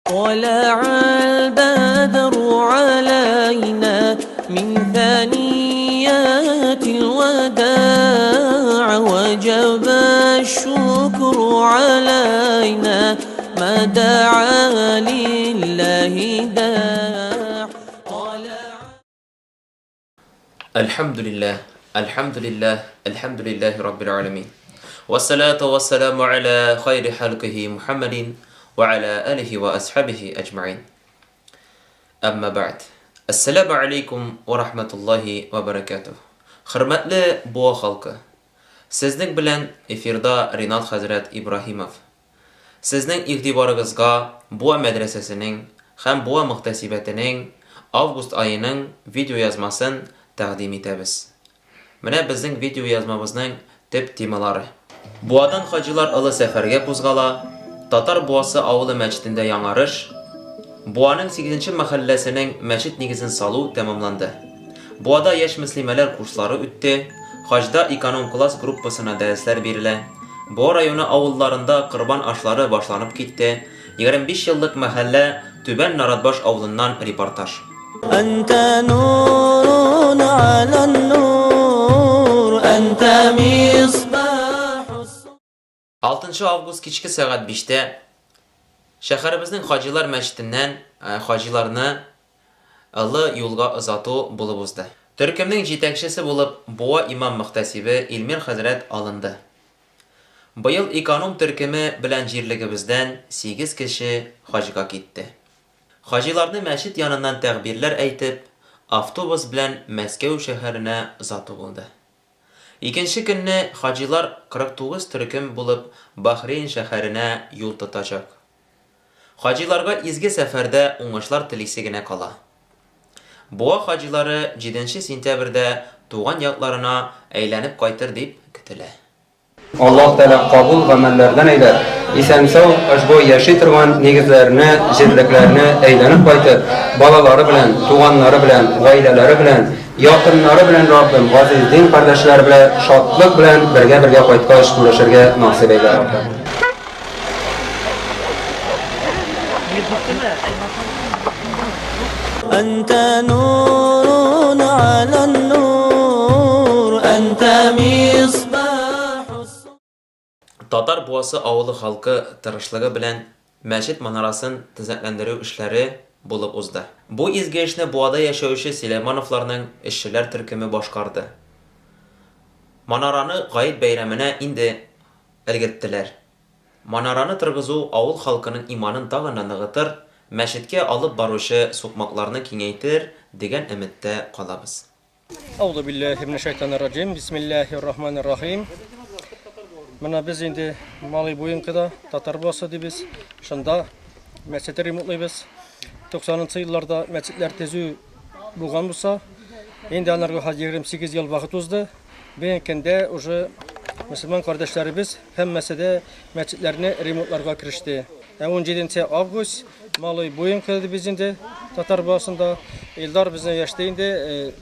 طلع البدر علينا من ثنيات الوداع وجب الشكر علينا ما دعا لله داع. الحمد لله الحمد لله الحمد لله رب العالمين والصلاة والسلام على خير خلقه محمد وعلى آله وأصحابه أجمعين. أما بعد. السلام عليكم ورحمة الله وبركاته. Hürmetli boğa halkı. Sizning bilan efirda Rinat Hazrat Ibrahimov. Sizning ig'tiboringizga boğa madrasasining ham boğa muhtasibatining avgust oyining video yozmasini taqdim etamiz. Mana bizning video yozmamizning temalari. Boğadan hacılar ılı səfərgə qo'zg'ala, Tatar Boğası avılı məscidində yanarış, Boğanın 8-ci məhəlləsinin məscid negizini salu tamamlandı. Boğada yaş müslimələr kursları ötdü, hacda ekonom klas gruppasına dərslər verilə, Boğa rayonu avullarında qırban aşları başlanıb getdi, 25 yıllık məhəllə Tübən Naradbaş avlundan reportaj. Ente nurun alan nur, ente misbahus. 6 avgust kechki saat 5'te şəhərimizin Hacılar məscidindən hacılarını ılı yolga uzatı bulub uzdu. Türkümün жетекçisi bulub Boğa İmam Muhtasibi Elmir Hazret alındı. Bu yıl ekonom türkümü bilen jirligimizdən 8 kişi hacıga getdi. Hacılarını məscid yanından təqbirlər aytib, avtobus bilen Məskəv şəhərinə uzatı buldu. İkinci günni hacılar 49 türküm bulup Bahreyn şəhərinə yol tutacaq. Hacılarga izgi səfərdə uğuşlar tiliksigine kala. Boğa hacıları 7 sentyabrda tuğan yaqlarına eylənib qaytır deyip kütülə. Allah Teala kabul amellerden eyler. İsensau aşbo yaşaytırgan negizlerini, jirliklerini eğlenip qaytır. Balaları bilen, tuğanları bilen, gaileleri bilen, yakınları bilen Rabbim gazizdin kardeşler bilen, şatlık bilen birge qaytkaş ulaşırga nasip eyler Rabbim. Ente nurun alan nur, ente misbahus. Tatar Boğası avılı halkı tırışlığı bilen məscid manarasını tizətləndirүү işləri bulup uzdu. Bu izgi işni Boğada yaşayışı Sileymanovlarının işçiler türkümü başkardı. Manaranı Qayıt beyramına indi ilgirttiler. Manaranı tırgızuu avul halkının imanın dağına nığıtır, məscidke alıp barışı sokmaklarını kengeytir degen ümitde qalabız. Euzubillahimineşşeytanirracim. Bismillahirrahmanirrahim. Mana biz indi Mali Boyunqıda Tatar Boğası deybiz. Şunda məsciddə remontlaybiz. 90-cı yıllarda məscidlər tezü bulğan bolsa, indi anarga 28 yıl vaqt uzdu. Beyinkinde uje Müslüman kardeşlerimiz həmməsi də məscidlərini remontlarga kirişdi. 17 avgust Mali Boyunqıda biz indi Tatar Boğasında Eldar bizə yaşda indi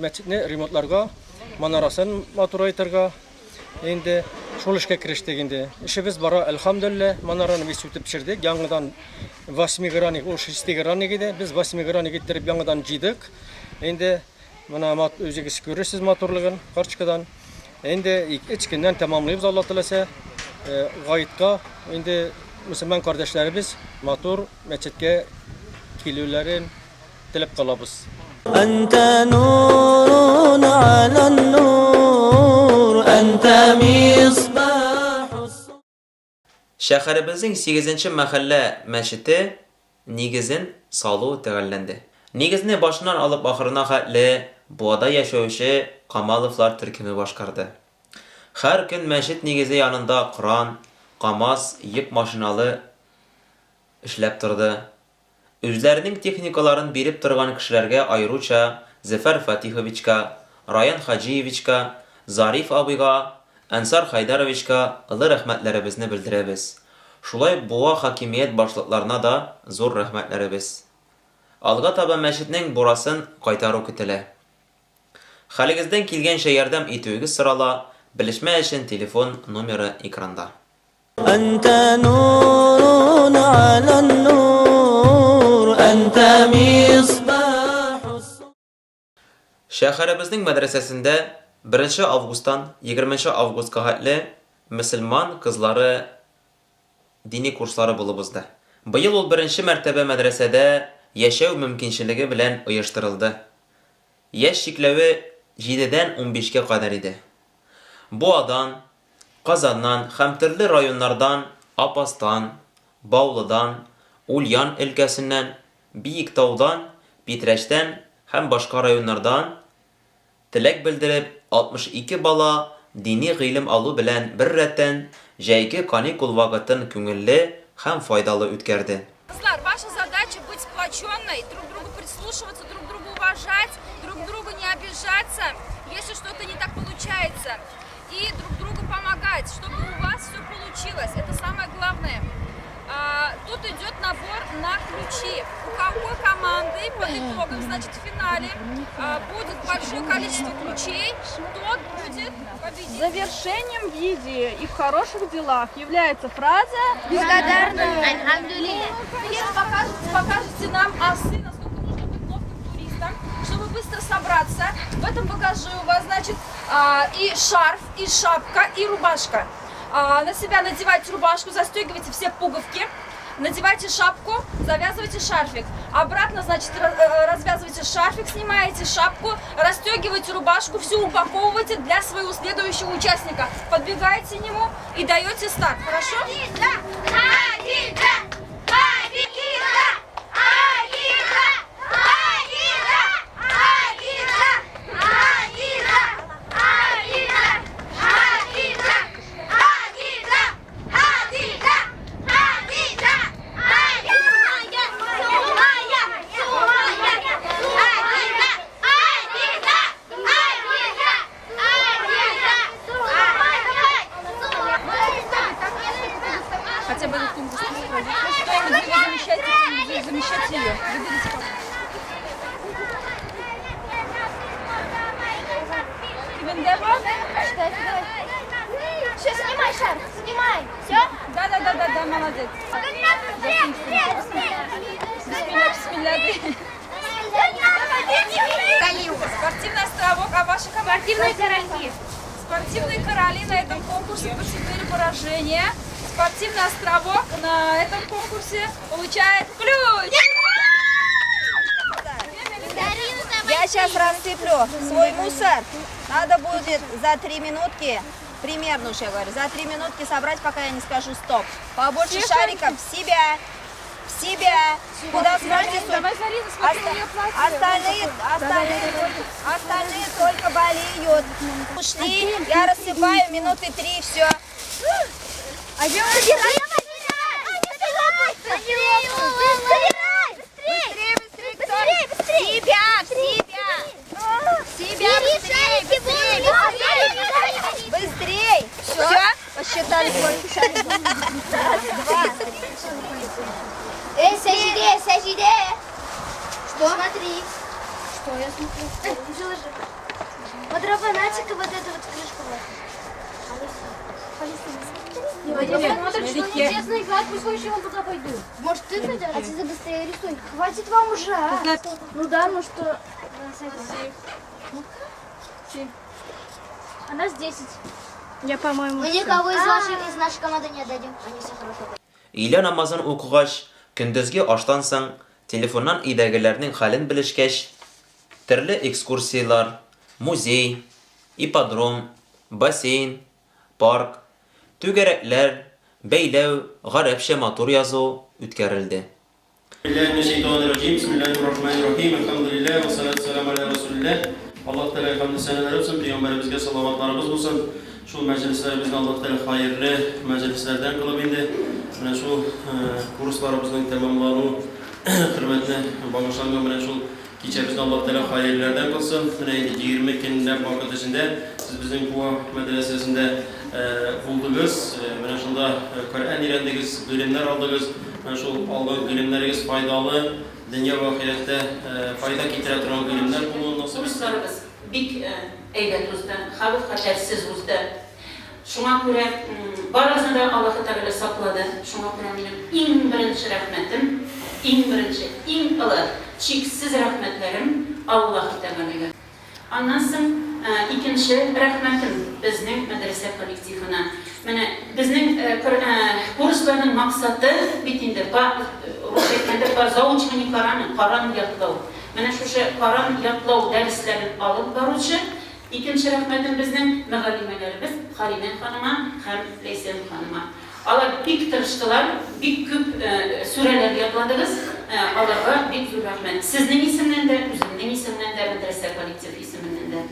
məscidni remontlarga, manarasını maturaytırga Endi şol işe kiriştik indi. İşimiz bara elhamdülillah. Manaranı biz sütüp pişirdik. Yanıdan 8 granik, o 6 granik idi. Biz 8 granik getirip yanıdan cıydık. Endi mana özünüz görürsüz motorluğun karşıdan. Endi üç günden tamamlayıp Allah dilese gayıtka. Endi Müslüman kardeşlerimiz motor mescidge kilülerin tilip kalabız. Ente nurun alan nur, ente misbahus. Şəhərimizin 8-ci məhəllə məscidi negizin salu təğəlləndi. Negizini başından alıp axırına xətli Boğada yaşayışı Qamalovlar türkümü başkardı. Hər gün məscid negizi yanında Quran, Qamaz, yük maşinalı işləp turdu. Özlərinin texnikalarını berib turğan kişilərə ayruça Zəfər Fatihoviçka, Rayan Hacıyeviçka, Zarif abiga, Ansar Haydaroviçka ılı rəhmətlərimizni bildirəbiz. Şulay Boğa hakimiyyət başlıqlarına da zor rəhmətlərimiz. Alğa taba məscidinin burasını qaytarı kütülə. Xaligizdən kilgən şey yardım etüyüz sırala, bilişmə üçün telefon numara ekranda. Ente nurun alan Шәһәребезнең мәдрәсәсендә 1 августтан 20 августка хәтле мөселман кызлары дини курслары булып узды. Быел ул 1 мәртәбә мәдрәсәдә яшәү мөмкинчелеге белән оештырылды. Яшь чикләве 7-дән 15-кә кадәр иде. Буадан, Казаннан һәм төрле районнардан, Апастан, Баулыдан, Ульян өлкәсеннән, Биектаудан, Питрәчтән һәм башка районнардан теләк белдереп 62 бала дини гыйлем алу белән бер рәттән җәйге каникул вакытын күңелле һәм файдалы үткәрде. Кызлар, ваша задача быть сплоченной, друг другу прислушиваться, друг друга уважать, друг другу не обижаться, если что-то не так получается, и друг другу помогать, чтобы у вас все получилось. Это самое главное. Тут идет набор на ключи. У какой команды по итогам, значит, в финале будет большое количество ключей, тот будет победитель. Завершением в еде и в хороших делах является фраза Благодарна. Покажите нам осы, насколько нужно быть ловким туристом, чтобы быстро собраться. В этом багаже у вас, значит, и шарф, и шапка, и рубашка. На себя надевайте рубашку, застегивайте все пуговки, надевайте шапку, завязывайте шарфик. Обратно, значит, развязывайте шарфик, снимаете шапку, расстегивайте рубашку, всю упаковывайте для своего следующего участника. Подбегаете к нему и даете старт. Хорошо? Хотя бы этот конкурс проходит. Замещать ее. Выберите кого. Все, снимай шар, снимай. Все? Да, молодец. Спортивный островок, а ваша команда? Спортивные короли. Спортивные короли на этом конкурсе потерпели поражение. Спортивный островок на этом конкурсе получает ключ. Я сейчас рассыплю свой мусор. Надо будет за 3 минутки, примерно уже говорю, за 3 минутки собрать, пока я не скажу стоп. Побольше шариков в себя. Куда сможете? Остальные только болеют. Ушли, я рассыпаю, минуты 3, все. Быстрей! Все? Посчитали, сколько шариков. 1, 2, 3, 4. Эй, Сажиде! Что? Смотри. Что я смотрю? Заложи. Вот драбанатика вот эту вот крышку. Смотрит, что нечестно играть, пусть еще он туда пойдет. Может, ты пойдешь? А ты быстрее рисуй. Хватит вам уже, а? Ну да, ну что... А нас 10. Я, по-моему, Мы никого из нашей команды не отдадим. Они все хорошо. Өйлә намазын укыгач, көндезге аштан соң телефоннан өйдәгеләрнең хәлен белешкәч, төрле экскурсиялар, музей, ипподром, бассейн, парк, түгәрәкләр, бәйләү, гарәпчә матур язу үткәрелде. Allah Teala hamd seneler olsun, Peygamberimizge salavatlarımız olsun. Şu meclislerimizde Allah Teala hayırlı meclislerden kılıp indi. Şu kurslarımızın tamamlanı hürmetine bağışlanma şu keçemizde Allah Teala hayırlardan kılsın. 20 günler vakit içinde siz bizim bu medresesinde buldunuz. Şunda Kur'an öğrendiniz, bilimler aldınız. Şu aldığınız bilimleriniz faydalı. Dünya ve ahirette fayda getiren bilimler bulun. Kurslarımız bik eybət uzda, xalq xətərsiz uzda. Şuna görə barazında Allah-u Teala sakladı. Şuna görə benim en birinci rəhmətim, en ılı, çiksiz rəhmətlərim Allah-u Teala'ya. Аннан соң икенче рәхмәтем безнең мәдрәсә коллективына. Менә безнең курсларның максаты бит инде по заучиванию Коран ятлау. Менә шушы Коран ятлау дәресләрен алып баручы икенче рәхмәтем безнең мөгаллимәләребез Халимә ханыма һәм Ләйсән ханыма. Алар бик тырыштылар, бик күп сүрәләр ятладыгыз. Аларга бик зур рәхмәт. Сезнең исемнән дә, үземнең исемнән дә, мәдрәсә коллектив исеменнән дә.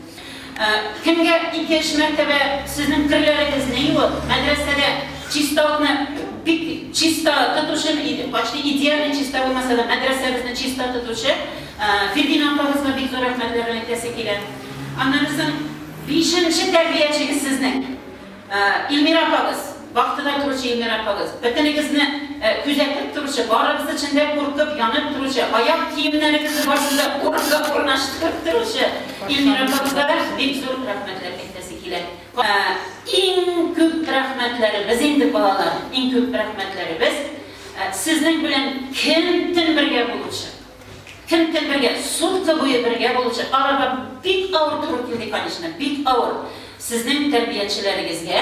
Кемгә 2 мәртәбә сезнең кирләрегез не юк? Мәдрәсәдә чисталыкны бик чиста тотучы, почти идеально чиста булмаса да мәдрәсәбезне чиста тотучы Фирдина апагызга бик зур рәхмәтләрне әйтәсе килә. Аннан соң 5нче тәрбиячегез сезнең Илмира апагыз. Вакытында туручы Илмира апагыз. Бөтенегезне күзәтеп туручы, барыбыз эчендә куркып, янып туручы, аяк киемнәрегезне башында урнаштырып туручы Илмира апагызга бик зур рәхмәтләр әйтәсе килә. Иң күп рәхмәтләребез инде балалар, иң күп рәхмәтләребез сезнең белән кемтен бергә булучы. Кемтен бергә сутка буе бергә булучы. Аларга бик авыр туры килде, конечно, бик авыр. Сезнең тәрбиячеләрегезгә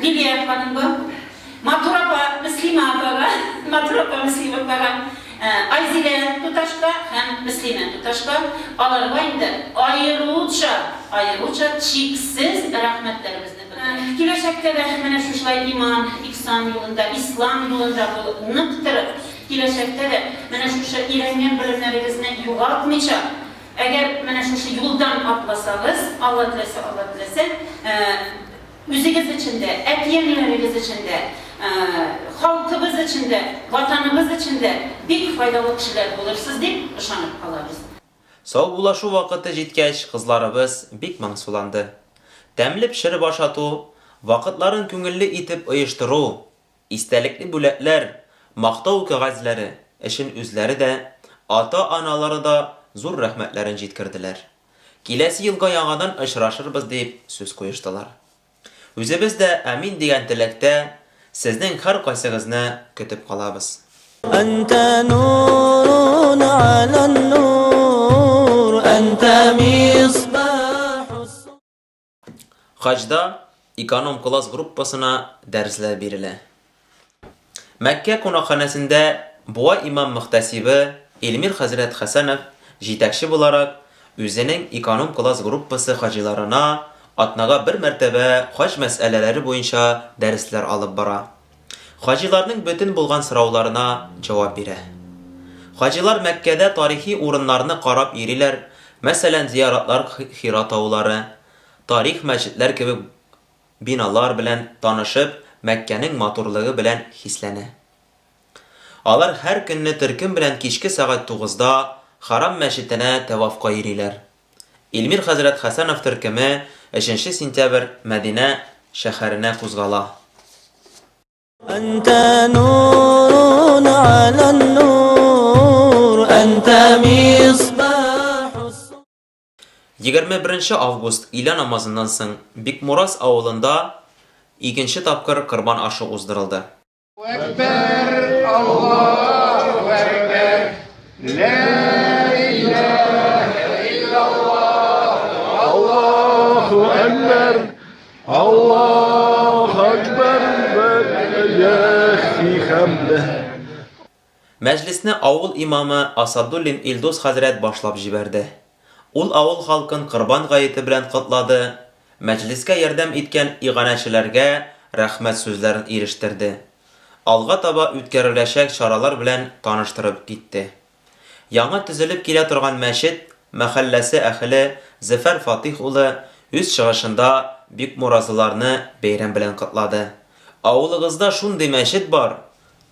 Лилия ханымга, Матурапа Муслима апага, Айзилә туташка һәм Муслима туташка аларга инде аеруча чиксез рәхмәтләребезне белдерәбез. Киләчәктә дә менә шушылай иман, ихсан юлында, ислам юлында булып нык торып, киләчәктә дә менә шушы өйрәнгән белемнәрегезне югалтмыйча, әгәр менә шушы юлдан атласагыз, Алла теләсә, Үзегез içinde, әтиәниләрегез içinde, халкыбыз içinde, ватаныбыз içinde бик файдалы кешеләр булырсыз дип ышанып калабыз. Саубулашу вакыты җиткәч, кызларыбыз бик моңсуланды. Тәмле пешереп ашату, вакытларын күңелле итеп оештыру, истәлекле бүләкләр, мактау кәгазьләре өчен үзләре дә, ата-аналары да зур рәхмәтләрен җиткерделәр. Киләсе елга яңадан очрашырбыз дип сүз куештылар. Үзебез дә әмин дигән теләктә сезнең һәр кайсыгызны көтеп калабыз. أنت نور على النور أنت مصباح Хаҗда эконом класс группасына дәресләр бирелә. Мәккә кунакханәсендә буа имам мөхтәсибе Илмир хәзрәт Хәсәнов җитәкче буларак үзенең эконом класс группасы хаҗиларына атнага 1 мәртәбә хаҗ мәсьәләләре буенча дәресләр алып бара. Хаҗиларның бөтен булган сорауларына җавап бирә. Хаҗилар Мәккәдә тарихи урыннарны карап йөриләр, мәсәлән, зияратлар Хира таулары, тарих мәчетләр кебек биналар белән танышып, Мәккәнең матурлыгы белән хисләнә. Алар һәр көнне төркем белән кичке сәгать 9-да Харам мәчетенә тавафка йөриләр. Илмир хәзрәт Хәсәнов төркеме 3 сентябрь Мәдинә шәһәренә кузгала. أنت نور على النور أنت مصباح 21 август Иля намазыннан соң Бикмурас авылында 2нче тапкыр корбан ашы уздырылды. Акбар, Аллаху акбар, ла илаха иллаллах, Аллаху акбар, Аллаху акбар, яхи хамда. Мәҗлисне авыл имамы Асадуллин Илдус хәзрәт башлап җибәрде. Ул авыл халкын корбан гаете белән котлады, мәҗлискә ярдәм иткән иганәчеләргә рәхмәт сүзләрен ирештерде. Алга таба үткәреләчәк чаралар белән таныштырып китте. Яңа төзелеп килә торган мәчет мәхәлләсе әһле Зәфәр Фатих улы үз чыгышында Бикмуразларны бәйрәм белән котлады. Авылыгызда шундый мәчет бар,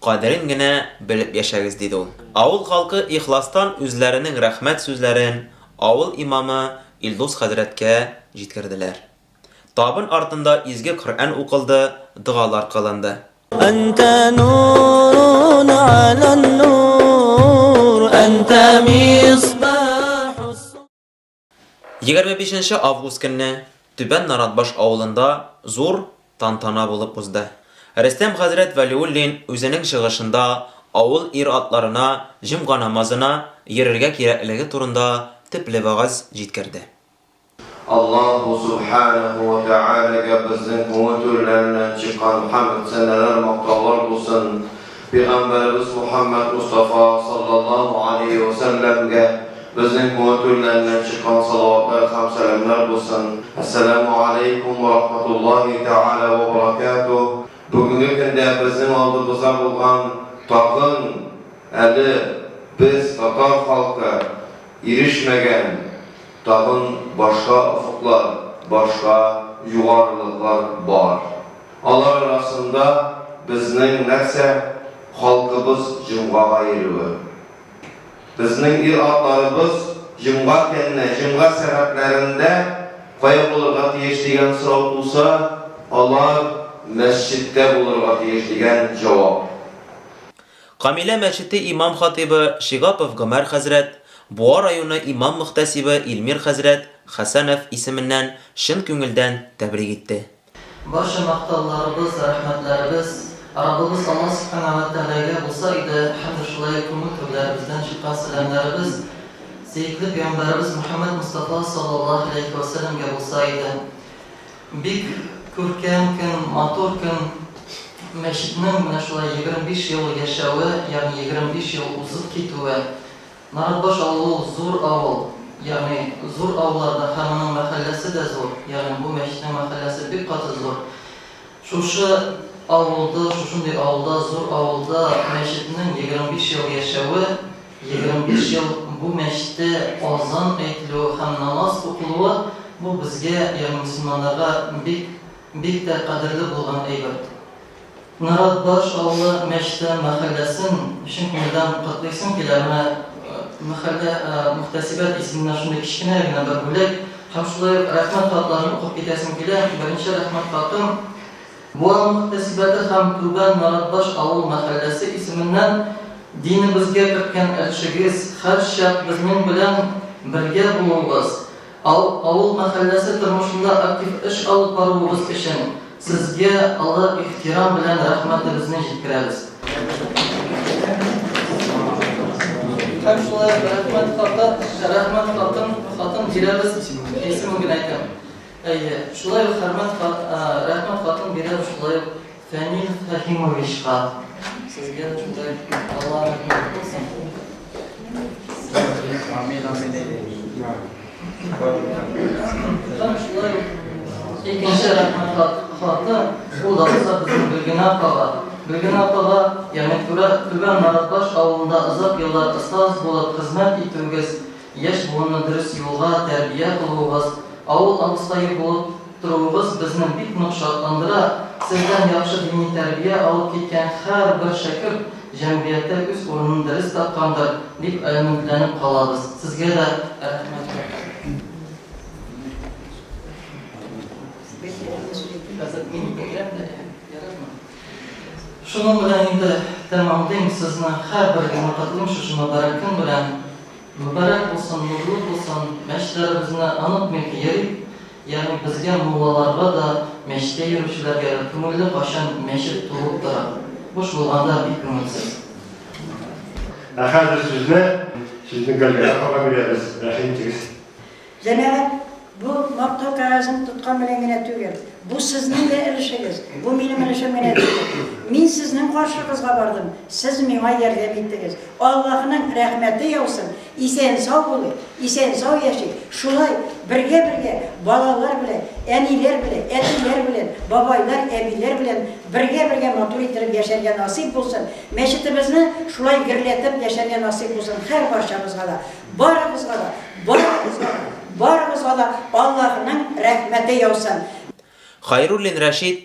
кадерен генә белеп яшәгез диде ул. Авыл халкы ихластан үзләренең рәхмәт сүзләрен авыл имамы Илдус хәзрәткә җиткерделәр. Табын артында изге Коръән укылды, дугалар кылынды. أنت نور على النور أنت مصباح 25 август көнне Түбән Наратбаш авылында зур тантана булып узды. Рөстәм хәзрәт Вәлиуллин үзенең чыгышында авыл ир-атларына җомга намазына йөрергә кирәклеге турында төпле вагыз җиткерде. Allahu subhanahu wa ta'alaga bizning ko'ngillaridan chiqqan hamd sanalar maqtovlar bo'lsin. Peygamberimiz Muhammed Mustafa sallallahu aleyhi ve sellem'ge bizning ko'ngillaridan chiqqan salavatlar ham salomlar bo'lsin. Assalomu alaykum va rahmatullohi ta'ala va barakatuh. Bugungi kunda bizning oldimizda bo'lgan taqin ali biz Tatar xalqi erishmagan taqin boshqa ufuklar, boshqa yuqoriliklar bor. Ular arasında bizning narsa xalqimiz jumg'aga yeriwi. Bizning il-atlarimiz jumg'a kenne, jumg'a sebeplerinde qay bo'lurga tegish degan so'rov bo'lsa, ular masjidda bo'lurga tegish degan javob. Qamila masjidi imom xatibi Shigapov G'amar Hazrat, Buar rayoni imom muhtasibi Ilmir Hazrat Hasanov isminden shin ko'ngildan tabrik etdi. Barcha maqtovlarimiz, rahmatlarimiz Rabbimiz Allah subhanahu wa ta'alaga bo'lsa edi, hamda shulay ko'ngil-ko'zlarimizdan chiqqan salomlarimiz Sayyidli Payg'ambarimiz Muhammad Mustafa sallallohu alayhi va sallamga bo'lsa edi. Bek ko'rkam kun, motor kun masjidning mana shulay 25 yil yashavi, ya'ni 25 yil uzib ketuvi. Narbosh avul, zo'r avul, ya'ni zo'r avullarda hammaning mahallasi da zo'r, ya'ni bu masjidning mahallasi bek qattiq zo'r. Shusha avulda, shunday avulda, zo'r avulda masjidning 25 yil yashavi, 25 yil bu masjidda azon aytiluvi ham namoz o'qiluvi bu bizga, ya'ni musulmonlarga bek qadrli bo'lgan aybat. Narbosh avuli masjidi mahallasin shin kundan qatlaysin kelarmi mahalla muhtasibat ismidan shunday kichkinagina bir bo'lak ham shulay rahmat xatlarini o'qib ketasim kelar. Birinchi rahmat xatim bu muhtasibati ham Tuban Narbosh avul mahallasi ismidan dinimizga kirgan elchingiz har shart bizning bilan birga bo'lasiz. Avul mahallasi turmushida aktiv ish olib boruvimiz uchun sizga Allah ehtirom bilan rahmatimizni yetkazamiz. Ham shulay rahmat xatim beramiz ismini aytam. Shulay rahmat xatim beramiz shulay Fanil Fahimovishqa. Sizga shunday Alloh rahmat qilsin. Amin amin. Ham shulay ikkinchi rahmat xatim u da bizning Bilgina apaga, ya'ni Tuban Narbosh avulida uzoq yillar ustoz bo'lib xizmat etdingiz. Yosh bo'lni durust yo'lga tarbiya qiluvsiz. Avul avstayib bo'lib turuvsiz bizni bek nuqsonlandira. Sizdan yaxshi diniy tarbiya olib ketgan har bir shakir jamiyatda o'z o'rnini durust topgandir deb umidlanib qolamiz. Sizga da rahmat. Şunun bilan endi tamomlaymiz sizni har bir muqaddim shu muborak kun bilan muborak bo'lsin, nurli bo'lsin. Masjidlarimizni unutmay yurib, ya'ni bizga mullalarga da masjidga yuruvchilarga ko'ngilli qachon masjid to'lib turadi. Bo'sh bo'lganda ko'ngilsiz. Hozir sizni galga qolamiz, rahimsiz. Janob bu maqtov qog'ozini tutgan bilangina tugil. Bu sizning de erişiniz. Bu benim erişimim değil. Men sizning qarshingizga bordim. Siz menga yordam etdingiz. Allohning rahmati yog'sin. Esen sog' bo'ling, esen sog' yashang. Shulay birga bolalar bilan, anilar bilan, etilar bilan, boboylar, abilar bilan birga motor etib yasharga nasib bo'lsin. Masjidimizni shulay girlatib yasharga nasib bo'lsin. Har barchamizga da, barimizga da Allohning rahmati yog'sin. Hayrullin Rashid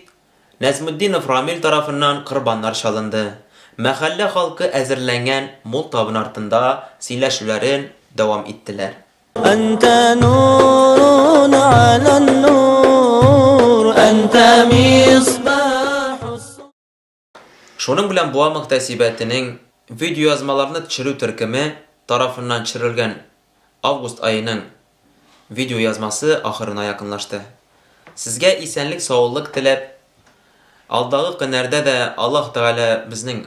Nazmuddinov Ramil tarafından qurbanlar çalındı. Mahalle halkı əzirlənən mol tabın артында сөйләшүләрен davam ettiler. Anta nurun alan nur, anta misbahus. Şunun bilan bu muhtasibatının video yazmalarını çürü türkümü tarafından çürülgen avgust ayının video yazması ahırına yakınlaştı. Sizge isenlik, sağollik tilep, aldağı günlerde de Allah Teala bizning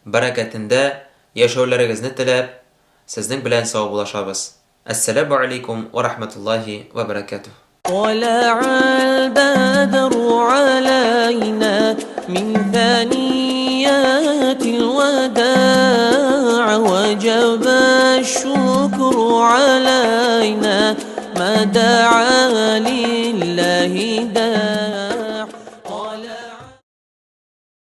bereketinde yaşaularigizni tilep, sizning bilan sağ bulaşabız. Assalamu alaikum ve rahmetullahi ve berekatuh. طلع البدر علينا من ثنيات الوداع وجب الشكر علينا ما دعا لله داع